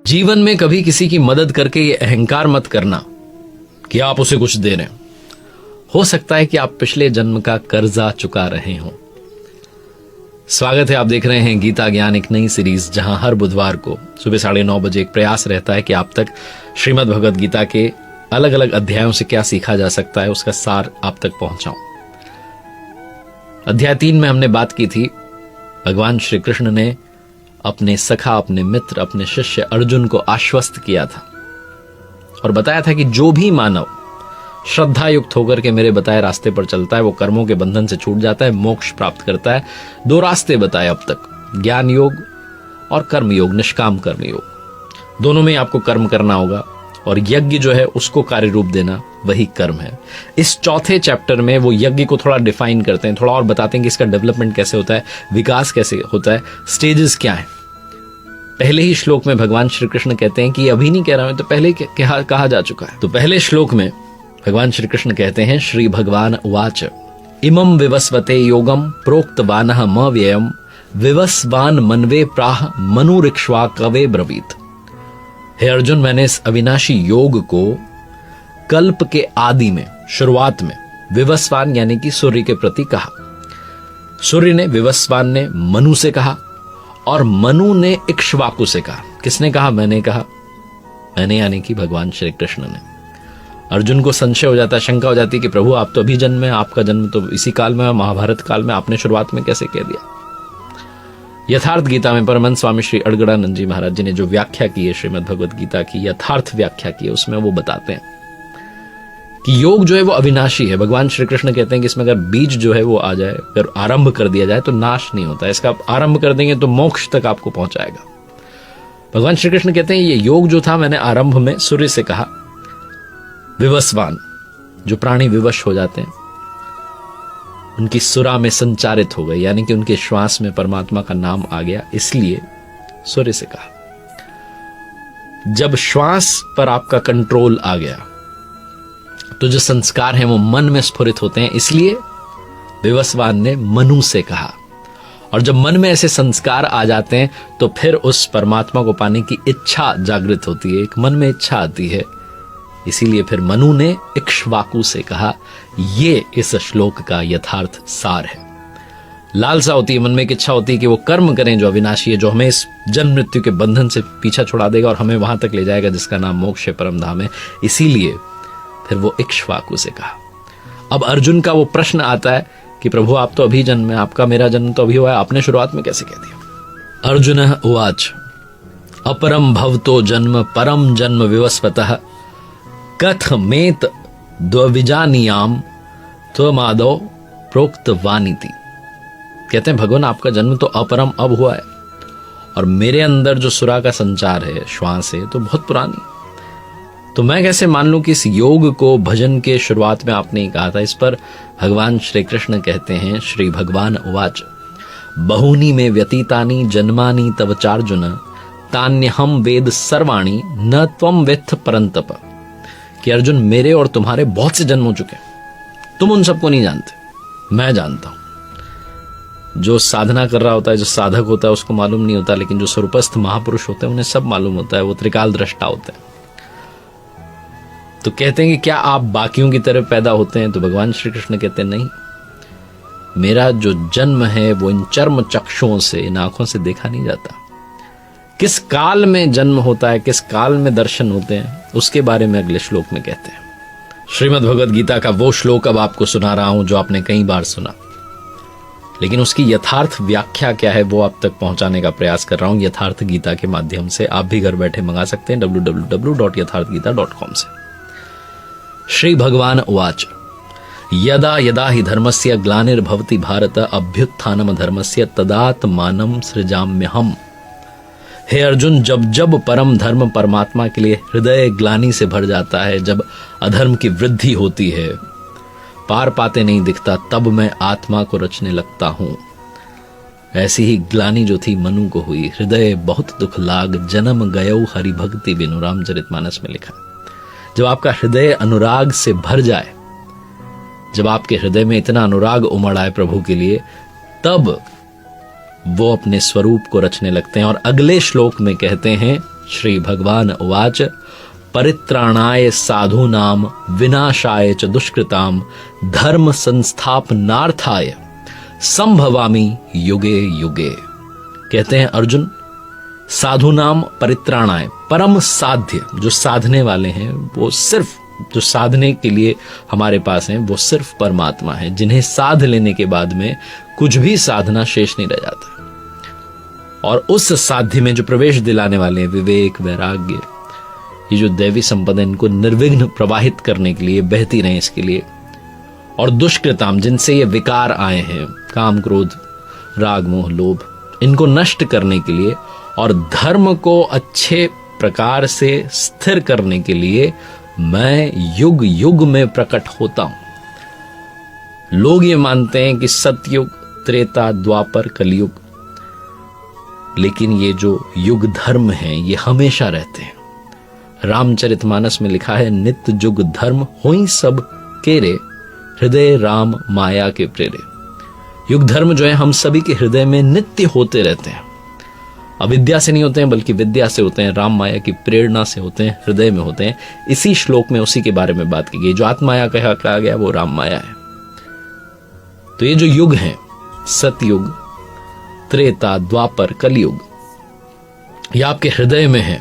जीवन में कभी किसी की मदद करके ये अहंकार मत करना कि आप उसे कुछ दे रहे हो सकता है कि आप पिछले जन्म का कर्जा चुका रहे हो। स्वागत है, आप देख रहे हैं गीता ज्ञान, एक नई सीरीज जहां हर बुधवार को सुबह 9:30 बजे एक प्रयास रहता है कि आप तक श्रीमद् भगवद गीता के अलग अलग अध्यायों से क्या सीखा जा सकता है उसका सार आप तक पहुंचाऊं। अध्याय 3 में हमने बात की थी, भगवान श्री कृष्ण ने अपने सखा, अपने मित्र, अपने शिष्य अर्जुन को आश्वस्त किया था और बताया था कि जो भी मानव श्रद्धा युक्त होकर के मेरे बताए रास्ते पर चलता है वो कर्मों के बंधन से छूट जाता है, मोक्ष प्राप्त करता है। 2 रास्ते बताए अब तक, ज्ञान योग और कर्म योग, निष्काम कर्म योग। दोनों में आपको कर्म करना होगा और यज्ञ जो है उसको कार्य रूप देना वही कर्म है। इस चौथे चैप्टर में वो यज्ञ को थोड़ा डिफाइन करते हैं, थोड़ा और बताते हैं कि इसका डेवलपमेंट कैसे होता है, विकास कैसे होता है, स्टेजेस क्या है। पहले ही श्लोक में भगवान श्री कृष्ण कहते हैं कि ये अभी नहीं कह रहा हूं, तो पहले कहा जा चुका है। तो पहले श्लोक में भगवान श्री कृष्ण कहते हैं, श्री भगवान उवाच इमं विवस्वते योगम प्रोक्तवानः म व्ययम विवस्वान मनवे प्राह मनुरिक्ष्वा कवे ब्रवीत। हे अर्जुन, मैंने इस अविनाशी योग को कल्प के आदि में, शुरुआत में विवस्वान यानी कि सूर्य के प्रति कहा। सूर्य ने, विवस्वान ने मनु से कहा और मनु ने इक्ष्वाकु से कहा। किसने कहा? मैंने कहा। मैंने यानी कि भगवान श्री कृष्ण ने। अर्जुन को संशय हो जाता है, शंका हो जाती है कि प्रभु आप तो अभी जन्म में, आपका जन्म तो इसी काल में, महाभारत काल में, आपने शुरुआत में कैसे कह दिया। यथार्थ गीता में परमहंस स्वामी श्री अड़गड़ानंद जी महाराज जी ने जो व्याख्या की है श्रीमद् भगवद गीता की, यथार्थ व्याख्या की है, उसमें वो बताते हैं कि योग जो है वो अविनाशी है। भगवान श्री कृष्ण कहते हैं कि इसमें अगर बीज जो है वो आ जाए, अगर आरंभ कर दिया जाए तो नाश नहीं होता, इसका आरंभ कर देंगे तो मोक्ष तक आपको पहुंचाएगा। भगवान श्री कृष्ण कहते हैं ये योग जो था मैंने आरंभ में सूर्य से कहा। विवस्वान, जो प्राणी विवश हो जाते हैं, उनकी सुरा में संचारित हो गई, यानी कि उनके श्वास में परमात्मा का नाम आ गया, इसलिए सूर्य से कहा। जब श्वास पर आपका कंट्रोल आ गया तो जो संस्कार हैं वो मन में स्फुरित होते हैं, इसलिए विवस्वान ने मनु से कहा। और जब मन में ऐसे संस्कार आ जाते हैं तो फिर उस परमात्मा को पाने की इच्छा जागृत होती है, एक मन में इच्छा आती है, इसीलिए फिर मनु ने इक्ष्वाकु से कहा। ये इस श्लोक का यथार्थ सार है। लालसा होती है, मन में एक इच्छा होती है कि वो कर्म करें जो अविनाशी है, जो हमें इस जन्म मृत्यु के बंधन से पीछा छुड़ा देगा और हमें वहां तक ले जाएगा जिसका नाम मोक्ष है, परम धाम है। इसीलिए फिर वो इक्ष्वाकु से कहा। अब अर्जुन का वो प्रश्न आता है कि प्रभु आप तो अभी जन्म है, आपका मेरा जन्म तो अभी हुआ है, आपने शुरुआत में कैसे कह दिया। अर्जुन उवाच अपरम भवतो जन्म परम जन्म विवस्वतः कथमेत द्विजानियाम त्वमादौ प्रोक्त वानिति। कहते हैं भगवान आपका जन्म तो अपरम अब हुआ है और मेरे अंदर जो सुरा का संचार है, श्वास है, तो बहुत पुरानी। तो मैं कैसे मान लूं कि इस योग को भजन के शुरुआत में आपने ही कहा था। इस पर भगवान श्री कृष्ण कहते हैं, श्री भगवान उवाच बहुनी में व्यतीतानि जन्मानि तव चार्जुन तान्यहम वेद सर्वाणि न त्वम वेत्थ परंतप। कि अर्जुन मेरे और तुम्हारे बहुत से जन्म हो चुके हैं, तुम उन सबको नहीं जानते, मैं जानता हूं। जो साधना कर रहा होता है, जो साधक होता है उसको मालूम नहीं होता, लेकिन जो स्वरूपस्थ महापुरुष होते हैं उन्हें सब मालूम होता है, वो त्रिकाल दृष्टा होते हैं। तो कहते हैं कि क्या आप बाकियों की तरह पैदा होते हैं? तो भगवान श्री कृष्ण कहते हैं नहीं, मेरा जो जन्म है वो इन चर्म चक्षुओं से, इन आंखों से देखा नहीं जाता। किस काल में जन्म होता है, किस काल में दर्शन होते हैं, उसके बारे में अगले श्लोक में कहते हैं। श्रीमद् भगवद गीता का वो श्लोक अब आपको सुना रहा हूं जो आपने कई बार सुना, लेकिन उसकी यथार्थ व्याख्या क्या है वो आप तक पहुंचाने का प्रयास कर रहा हूं यथार्थ गीता के माध्यम से। आप भी घर बैठे मंगा सकते हैं www.yatharthgita.com से। श्री भगवान उवाच यदा यदा हि धर्मस्य ग्लानिर्भवति भारत अभ्युत्थानम धर्मस्य तदात्मानं सृजाम्यहम्। हे अर्जुन, जब जब परम धर्म परमात्मा के लिए हृदय ग्लानि से भर जाता है, जब अधर्म की वृद्धि होती है, पार पाते नहीं दिखता, तब मैं आत्मा को रचने लगता हूं। ऐसी ही ग्लानि जो थी मनु को हुई। हृदय बहुत दुख लाग जन्म गयो हरि भक्ति बिनु, रामचरितमानस में लिखा। जब आपका हृदय अनुराग से भर जाए, जब आपके हृदय में इतना अनुराग उमड़ आए प्रभु के लिए, तब वो अपने स्वरूप को रचने लगते हैं। और अगले श्लोक में कहते हैं श्री भगवान उवाच परित्राणाय साधूनाम विनाशाय च दुष्कृताम धर्म संस्थापनार्थाय संभवामि युगे युगे। कहते हैं अर्जुन, साधुनाम परित्राणाय, परम साध्य जो साधने वाले हैं, वो सिर्फ जो साधने के लिए हमारे पास हैं वो सिर्फ परमात्मा है, जिन्हें साध लेने के बाद में कुछ भी साधना शेष नहीं रह जाता। और उस साध्य में जो प्रवेश दिलाने वाले हैं विवेक, वैराग्य, ये जो दैवी संपदा इनको निर्विघ्न प्रवाहित करने के लिए, बहती रहे इसके लिए, और दुष्कृताम जिनसे ये विकार आए हैं, काम क्रोध राग मोह लोभ, इनको नष्ट करने के लिए और धर्म को अच्छे प्रकार से स्थिर करने के लिए मैं युग युग में प्रकट होता हूं। लोग ये मानते हैं कि सतयुग, त्रेता, द्वापर, कलयुग, लेकिन ये जो युग धर्म हैं ये हमेशा रहते हैं। रामचरितमानस में लिखा है, नित्य जुग धर्म होई सब केरे, हृदय राम माया के प्रेरे। युग धर्म जो है हम सभी के हृदय में नित्य होते रहते हैं। अविद्या से नहीं होते हैं बल्कि विद्या से होते हैं, राम माया की प्रेरणा से होते हैं, हृदय में होते हैं। इसी श्लोक में उसी के बारे में बात की गई। जो आत्माया कहा गया वो राम माया है। तो ये जो युग हैं, सतयुग, त्रेता, द्वापर, कलयुग, ये आपके हृदय में है।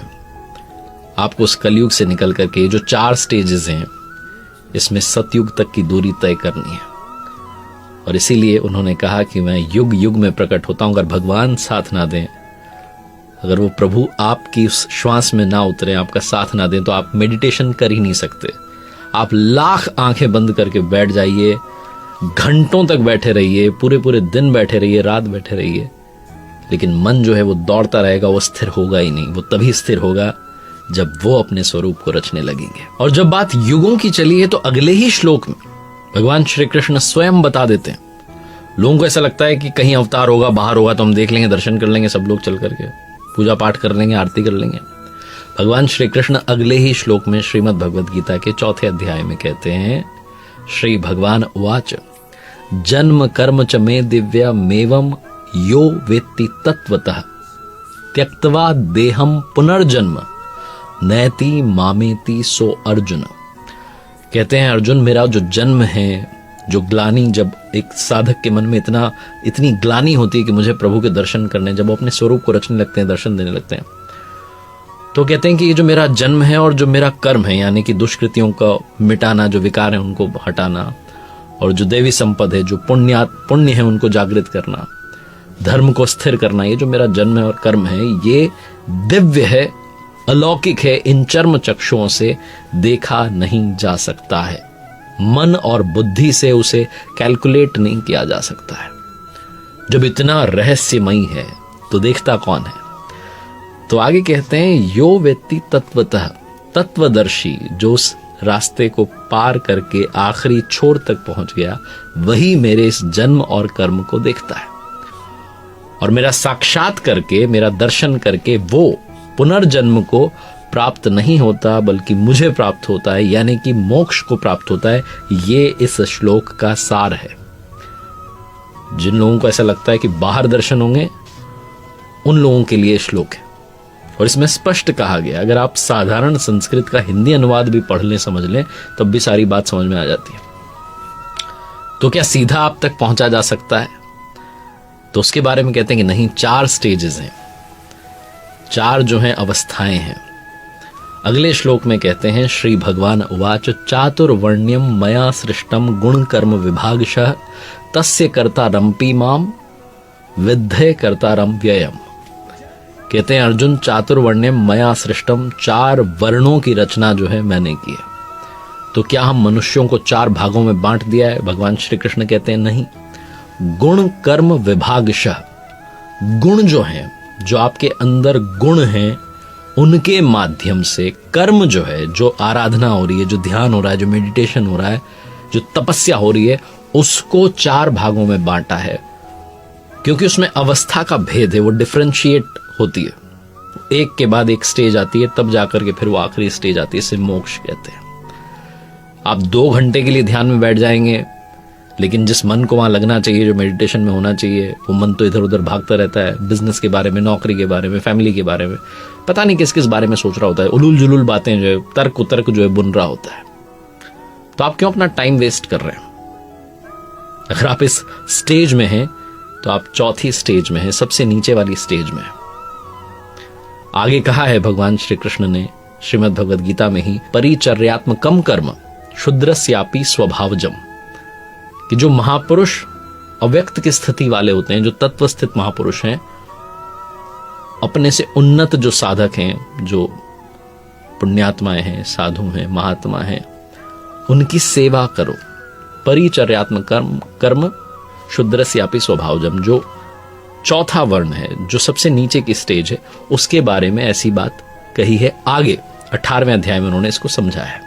आपको उस कलयुग से निकल करके जो 4 स्टेजेस हैं, इसमें सतयुग तक की दूरी तय करनी है। और इसीलिए उन्होंने कहा कि मैं युग युग में प्रकट होता हूं। अगर भगवान साथ ना दें, अगर वो प्रभु आपकी उस श्वास में ना उतरे, आपका साथ ना दें, तो आप मेडिटेशन कर ही नहीं सकते। आप लाख आंखें बंद करके बैठ जाइए, घंटों तक बैठे रहिए, पूरे पूरे दिन बैठे रहिए, रात बैठे रहिए, लेकिन मन जो है वो दौड़ता रहेगा, वो स्थिर होगा ही नहीं। वो तभी स्थिर होगा जब वो अपने स्वरूप को रचने लगेंगे। और जब बात युगों की चली है तो अगले ही श्लोक में भगवान श्री कृष्ण स्वयं बता देते हैं। लोगों को ऐसा लगता है कि कहीं अवतार होगा, बाहर होगा तो हम देख लेंगे, दर्शन कर लेंगे, सब लोग चल करके पूजा पाठ कर लेंगे, आरती कर लेंगे। भगवान श्री कृष्ण अगले ही श्लोक में श्रीमद् भगवद गीता के 4 अध्याय में कहते हैं, श्री भगवान उवाच जन्म कर्म च मे दिव्या मेवम यो वेत्ति तत्वतः त्यक्त्वा देहम पुनर्जन्म नैति मामेति सो अर्जुन। कहते हैं अर्जुन, मेरा जो जन्म है, जो ग्लानि, जब एक साधक के मन में इतनी ग्लानि होती है कि मुझे प्रभु के दर्शन करने, जब वो अपने स्वरूप को रचने लगते हैं, दर्शन देने लगते हैं, तो कहते हैं कि ये जो मेरा जन्म है और जो मेरा कर्म है, यानी कि दुष्कृतियों का मिटाना, जो विकार है उनको हटाना, और जो देवी संपद है, जो पुण्य है उनको जागृत करना, धर्म को स्थिर करना, ये जो मेरा जन्म है और कर्म है, ये दिव्य है, अलौकिक है, इन चर्म चक्षुओं से देखा नहीं जा सकता है। मन और बुद्धि से उसे कैलकुलेट नहीं किया जा सकता है। जब इतना रहस्यमयी है तो देखता कौन है? तो आगे कहते हैं, यो व्यक्ति तत्वतः, तत्वदर्शी, जो उस रास्ते को पार करके आखिरी छोर तक पहुंच गया, वही मेरे इस जन्म और कर्म को देखता है। और मेरा साक्षात करके, मेरा दर्शन करके वो पुनर्जन्म को प्राप्त नहीं होता बल्कि मुझे प्राप्त होता है, यानी कि मोक्ष को प्राप्त होता है। ये इस श्लोक का सार है। जिन लोगों को ऐसा लगता है कि बाहर दर्शन होंगे, उन लोगों के लिए श्लोक है। और इसमें स्पष्ट कहा गया, अगर आप साधारण संस्कृत का हिंदी अनुवाद भी पढ़ लें, समझ लें, तब भी सारी बात समझ में आ जाती है। तो क्या सीधा आप तक पहुंचा जा सकता है? तो उसके बारे में कहते हैं कि नहीं, 4 स्टेजेस हैं, 4 जो हैं अवस्थाएं हैं। अगले श्लोक में कहते हैं, श्री भगवान उवाच चातुर्वर्ण्यम मया सृष्टम गुण कर्म विभागशः तस्य कर्तारम्पि माम विद्धे कर्तारम व्ययम। कहते हैं अर्जुन, चातुर्वर्ण्यम मया सृष्टम, 4 वर्णों की रचना जो है मैंने की है। तो क्या हम मनुष्यों को 4 भागों में बांट दिया है? भगवान श्री कृष्ण कहते हैं नहीं, गुण कर्म विभागशः, गुण जो हैं, जो आपके अंदर गुण हैं, उनके माध्यम से कर्म जो है, जो आराधना हो रही है, जो ध्यान हो रहा है, जो मेडिटेशन हो रहा है, जो तपस्या हो रही है, उसको 4 भागों में बांटा है। क्योंकि उसमें अवस्था का भेद है, वो डिफरेंशिएट होती है, एक के बाद एक स्टेज आती है, तब जाकर के फिर वो आखिरी स्टेज आती है, इसे मोक्ष कहते हैं। आप 2 घंटे के लिए ध्यान में बैठ जाएंगे, लेकिन जिस मन को वहां लगना चाहिए, जो मेडिटेशन में होना चाहिए, वो मन तो इधर उधर भागता रहता है, बिजनेस के बारे में, नौकरी के बारे में, फैमिली के बारे में, पता नहीं किस किस बारे में सोच रहा होता है, उलूल जुलूल बातें जो है, तर्क उतर्क जो है बुन रहा होता है। तो आप क्यों अपना टाइम वेस्ट कर रहे हैं? अगर आप इस स्टेज में हैं तो आप चौथी स्टेज में हैं, सबसे नीचे वाली स्टेज में हैं। आगे कहा है भगवान श्री कृष्ण ने श्रीमद् भगवद गीता में ही, परिचर्यात्मकम कर्म क्षुद्रस्यापि स्वभावजम, कि जो महापुरुष अव्यक्त की स्थिति वाले होते हैं, जो तत्व स्थित महापुरुष हैं, अपने से उन्नत जो साधक हैं, जो पुण्यात्माएं हैं, साधु हैं, महात्मा हैं, उनकी सेवा करो। परिचर्यात्मक कर्म क्षुद्रस्यापि स्वभावजम, जो चौथा वर्ण है, जो सबसे नीचे की स्टेज है, उसके बारे में ऐसी बात कही है। आगे 18वें अध्याय में उन्होंने इसको समझाया है।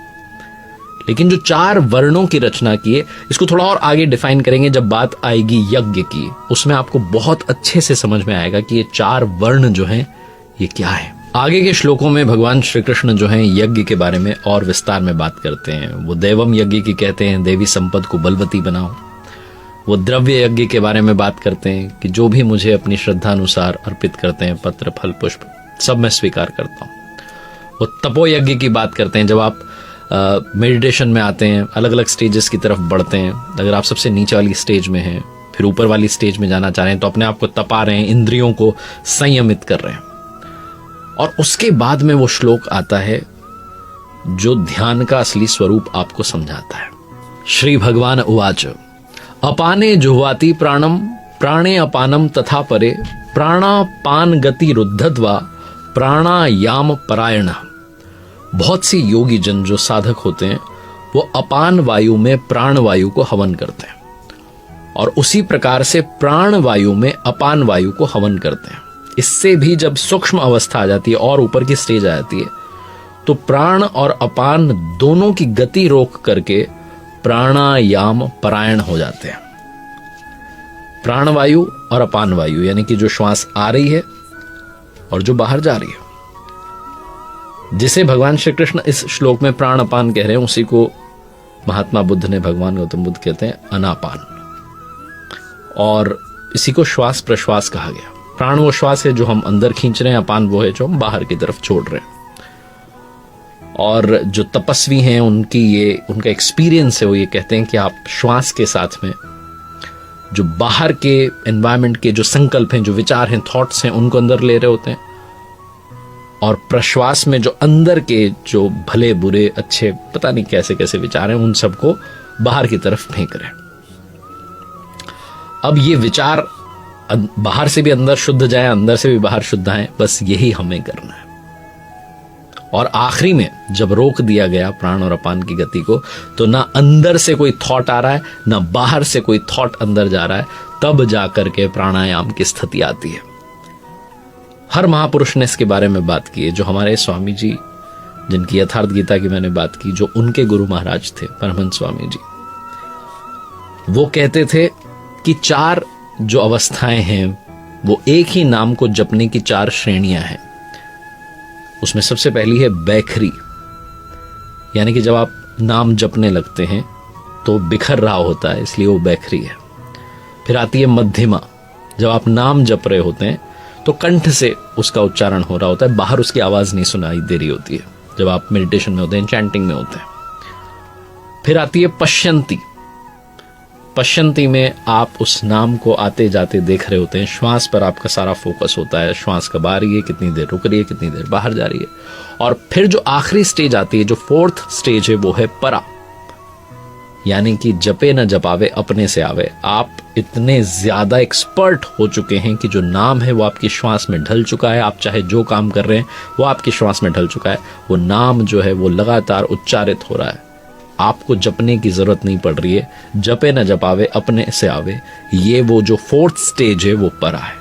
लेकिन जो 4 वर्णों की रचना की है, इसको थोड़ा और आगे डिफाइन करेंगे जब बात आएगी यज्ञ की। उसमें आपको बहुत अच्छे से समझ में आएगा कि ये 4 वर्ण जो हैं ये क्या है। आगे के श्लोकों में भगवान श्री कृष्ण जो हैं यज्ञ के बारे में और विस्तार में बात करते हैं। वो देवम यज्ञ की कहते हैं, देवी संपद को बलवती बनाओ। वो द्रव्य यज्ञ के बारे में बात करते हैं कि जो भी मुझे अपनी श्रद्धा अनुसार अर्पित करते हैं, पत्र फल पुष्प, सब मैं स्वीकार करता हूँ। वो तपो यज्ञ की बात करते हैं, जब आप मेडिटेशन में आते हैं, अलग अलग स्टेजेस की तरफ बढ़ते हैं। अगर आप सबसे नीचे वाली स्टेज में हैं, फिर ऊपर वाली स्टेज में जाना चाह रहे हैं, तो अपने आप को तपा रहे हैं, इंद्रियों को संयमित कर रहे हैं। और उसके बाद में वो श्लोक आता है जो ध्यान का असली स्वरूप आपको समझाता है। श्री भगवान उवाच, अपाने जुह्वाति प्राणम प्राणे अपानम तथा परे प्राणापान गति रुद्धत्वा प्राणायाम परायण। बहुत सी योगी जन जो साधक होते हैं, वो अपान वायु में प्राण वायु को हवन करते हैं, और उसी प्रकार से प्राण वायु में अपान वायु को हवन करते हैं। इससे भी जब सूक्ष्म अवस्था आ जाती है और ऊपर की स्टेज आ जाती है, तो प्राण और अपान दोनों की गति रोक करके प्राणायाम परायण हो जाते हैं। प्राण वायु और अपान वायु, यानी कि जो श्वास आ रही है और जो बाहर जा रही है, जिसे भगवान श्री कृष्ण इस श्लोक में प्राण अपान कह रहे हैं, उसी को महात्मा बुद्ध ने, भगवान गौतम बुद्ध कहते हैं अनापान, और इसी को श्वास प्रश्वास कहा गया। प्राण वो श्वास है जो हम अंदर खींच रहे हैं, अपान वो है जो हम बाहर की तरफ छोड़ रहे हैं। और जो तपस्वी हैं, उनका एक्सपीरियंस है, वो ये कहते हैं कि आप श्वास के साथ में जो बाहर के एनवायरनमेंट के जो संकल्प हैं, जो विचार हैं, थॉट्स हैं, उनको अंदर ले रहे होते हैं, और प्रश्वास में जो अंदर के जो भले बुरे अच्छे पता नहीं कैसे कैसे विचार हैं, उन सबको बाहर की तरफ फेंक रहे हैं। अब ये विचार बाहर से भी अंदर शुद्ध जाए, अंदर से भी बाहर शुद्ध आए, बस यही हमें करना है। और आखिरी में जब रोक दिया गया प्राण और अपान की गति को, तो ना अंदर से कोई थॉट आ रहा है, ना बाहर से कोई थॉट अंदर जा रहा है, तब जाकर के प्राणायाम की स्थिति आती है। हर महापुरुष ने इसके बारे में बात की है। जो हमारे स्वामी जी, जिनकी यथार्थ गीता की मैंने बात की, जो उनके गुरु महाराज थे परमहंस स्वामी जी, वो कहते थे कि 4 जो अवस्थाएं हैं, वो एक ही नाम को जपने की 4 श्रेणियां हैं। उसमें सबसे पहली है बैखरी, यानी कि जब आप नाम जपने लगते हैं तो बिखर रहा होता है, इसलिए वो बैखरी है। फिर आती है मध्यमा, जब आप नाम जप रहे होते हैं तो कंठ से उसका उच्चारण हो रहा होता है, बाहर उसकी आवाज नहीं सुनाई दे रही होती है, जब आप मेडिटेशन में होते हैं, चैंटिंग में होते हैं। फिर आती है पश्यंती। पश्यंती में आप उस नाम को आते जाते देख रहे होते हैं, श्वास पर आपका सारा फोकस होता है, श्वास कब आ रही है, कितनी देर रुक रही है, कितनी देर बाहर जा रही है। और फिर जो आखिरी स्टेज आती है, जो 4th स्टेज है, वो है परा, यानी कि जपे न जपावे अपने से आवे। आप इतने ज्यादा एक्सपर्ट हो चुके हैं कि जो नाम है वो आपकी श्वास में ढल चुका है। आप चाहे जो काम कर रहे हैं वो आपकी श्वास में ढल चुका है। वो नाम जो है वो लगातार उच्चारित हो रहा है, आपको जपने की जरूरत नहीं पड़ रही है। जपे न जपावे अपने से आवे, ये वो जो 4th स्टेज है वो परा है।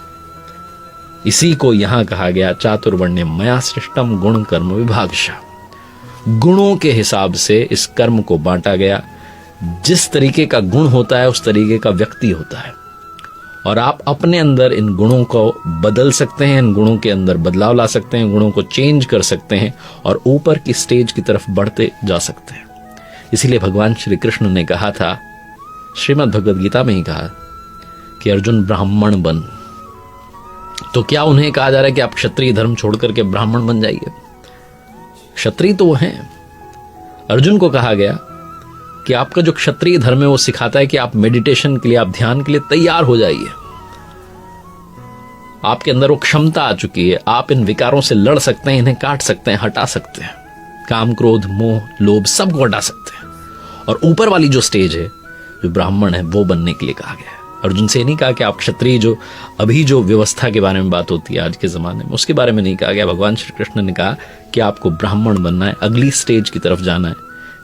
इसी को यहां कहा गया चातुर्वर्ण्य मया सृष्टम गुण कर्म विभागशः। गुणों के हिसाब से इस कर्म को बांटा गया। जिस तरीके का गुण होता है उस तरीके का व्यक्ति होता है, और आप अपने अंदर इन गुणों को बदल सकते हैं, इन गुणों के अंदर बदलाव ला सकते हैं, गुणों को चेंज कर सकते हैं और ऊपर की स्टेज की तरफ बढ़ते जा सकते हैं। इसीलिए भगवान श्री कृष्ण ने कहा था श्रीमद् भगवद गीता में ही कहा कि अर्जुन ब्राह्मण बन। तो क्या उन्हें कहा जा रहा है कि आप क्षत्रिय धर्म छोड़ करके ब्राह्मण बन जाइए? क्षत्रिय तो वो हैं। अर्जुन को कहा गया कि आपका जो क्षत्रिय धर्म है वो सिखाता है कि आप मेडिटेशन के लिए, आप ध्यान के लिए तैयार हो जाइए। आपके अंदर वो क्षमता आ चुकी है, आप इन विकारों से लड़ सकते हैं, इन्हें काट सकते हैं, हटा सकते हैं। काम, क्रोध, मोह, लोभ सबको हटा सकते हैं। और ऊपर वाली जो स्टेज है, जो ब्राह्मण है, वो बनने के लिए कहा गया है। अर्जुन से नहीं कहा कि आप क्षत्रिय, जो अभी जो व्यवस्था के बारे में बात होती है आज के जमाने में, उसके बारे में नहीं कहा गया। भगवान श्री कृष्ण ने कहा कि आपको ब्राह्मण बनना है, अगली स्टेज की तरफ जाना है,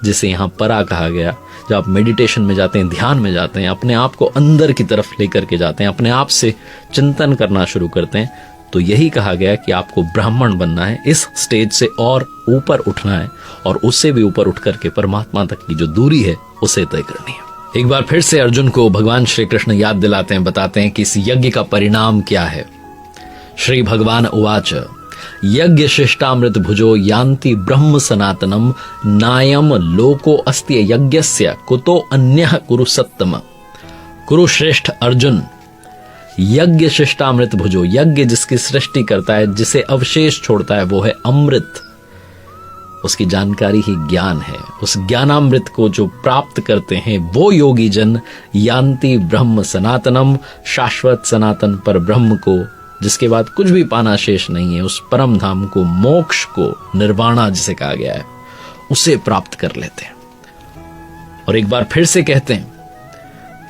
जिसे यहां परा कहा गया। जब आप मेडिटेशन में जाते हैं, ध्यान में जाते हैं, अपने आप को अंदर की तरफ लेकर के जाते हैं, अपने आप से चिंतन करना शुरू करते हैं, तो यही कहा गया कि आपको ब्राह्मण बनना है। इस स्टेज से और ऊपर उठना है और उससे भी ऊपर उठ करके परमात्मा तक की जो दूरी है उसे तय करनी है। एक बार फिर से अर्जुन को भगवान श्री कृष्ण याद दिलाते हैं, बताते हैं कि इस यज्ञ का परिणाम क्या है। श्री भगवान उवाच यज्ञ शिष्टामृत भुजो यान्ति ब्रह्म सनातनम नायम लोको अस्ति यज्ञस्य कुतो अन्यः कुरु सत्तम। कुरु श्रेष्ठ अर्जुन, यज्ञ शिष्टामृत भुजो, यज्ञ जिसकी सृष्टि करता है, जिसे अवशेष छोड़ता है, वो है अमृत। उसकी जानकारी ही ज्ञान है। उस ज्ञानामृत को जो प्राप्त करते हैं वो योगी जन यान्ति ब्रह्म सनातनम, शाश्वत सनातन पर ब्रह्म को, जिसके बाद कुछ भी पाना शेष नहीं है, उस परम धाम को, मोक्ष को, निर्वाणा जिसे कहा गया है, उसे प्राप्त कर लेते हैं। और एक बार फिर से कहते हैं,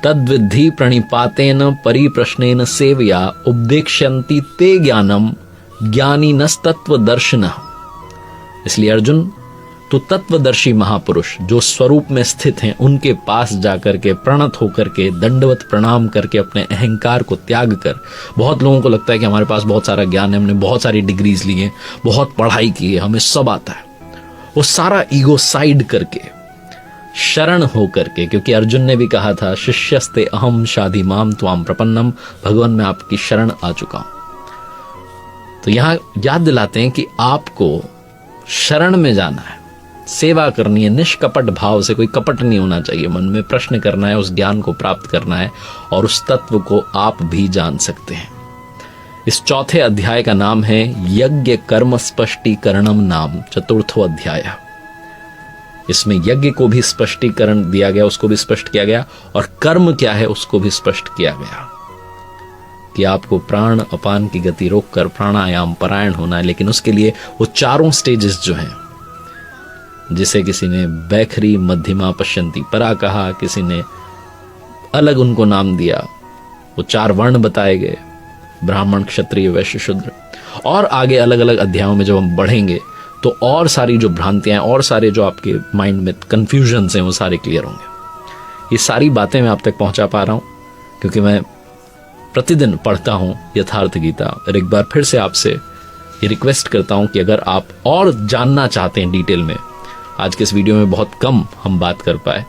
तद्विद्धि प्रणिपातेन परिप्रश्नेन सेवया उपदेक्ष्यन्ति ते ज्ञानम ज्ञानिनस्तत्वदर्शिनः। इसलिए अर्जुन, तो तत्वदर्शी महापुरुष जो स्वरूप में स्थित हैं, उनके पास जाकर के प्रणत होकर के, दंडवत प्रणाम करके, अपने अहंकार को त्याग कर, बहुत लोगों को लगता है कि हमारे पास बहुत सारा ज्ञान है, हमने बहुत सारी डिग्रीज ली हैं, बहुत पढ़ाई की है, हमें सब आता है, वो सारा ईगो साइड करके शरण होकर के, क्योंकि अर्जुन ने भी कहा था शिष्यस्ते अहम शाधि माम त्वाम प्रपन्नम, भगवान मैं आपकी शरण आ चुका हूं। तो यहां याद दिलाते हैं कि आपको शरण में जाना है, सेवा करनी है, निष्कपट भाव से, कोई कपट नहीं होना चाहिए, मन में प्रश्न करना है, उस ज्ञान को प्राप्त करना है और उस तत्व को आप भी जान सकते हैं। इस चौथे अध्याय का नाम है यज्ञ कर्म स्पष्टीकरणम नाम चतुर्थो अध्याय। इसमें यज्ञ को भी स्पष्टीकरण दिया गया, उसको भी स्पष्ट किया गया, और कर्म क्या है उसको भी स्पष्ट किया गया कि आपको प्राण अपान की गति रोककर प्राणायाम परायण होना है। लेकिन उसके लिए वो चारों स्टेजेस जो हैं, जिसे किसी ने बैखरी मध्यमा पश्यंती परा कहा, किसी ने अलग उनको नाम दिया, वो चार वर्ण बताए गए, ब्राह्मण क्षत्रिय वैश्य शूद्र, और आगे अलग अलग अध्यायों में जब हम बढ़ेंगे तो और सारी जो भ्रांतियां, और सारे जो आपके माइंड में कंफ्यूजन्स हैं, वो सारे क्लियर होंगे। ये सारी बातें मैं आप तक पहुंचा पा रहा हूं क्योंकि मैं प्रतिदिन पढ़ता हूं यथार्थ गीता। और एक बार फिर से आपसे ये रिक्वेस्ट करता हूं कि अगर आप और जानना चाहते हैं डिटेल में, आज के इस वीडियो में बहुत कम हम बात कर पाए,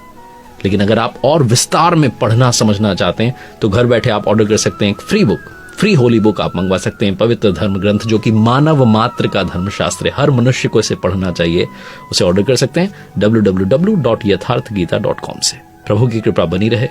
लेकिन अगर आप और विस्तार में पढ़ना समझना चाहते हैं तो घर बैठे आप ऑर्डर कर सकते हैं एक free book, free Holi book आप मंगवा सकते हैं, पवित्र धर्म ग्रंथ, जो कि मानव मात्र का धर्मशास्त्र है, हर मनुष्य को इसे पढ़ना चाहिए। उसे ऑर्डर कर सकते हैं www.yatharthgita.com से। प्रभु की कृपा बनी रहे।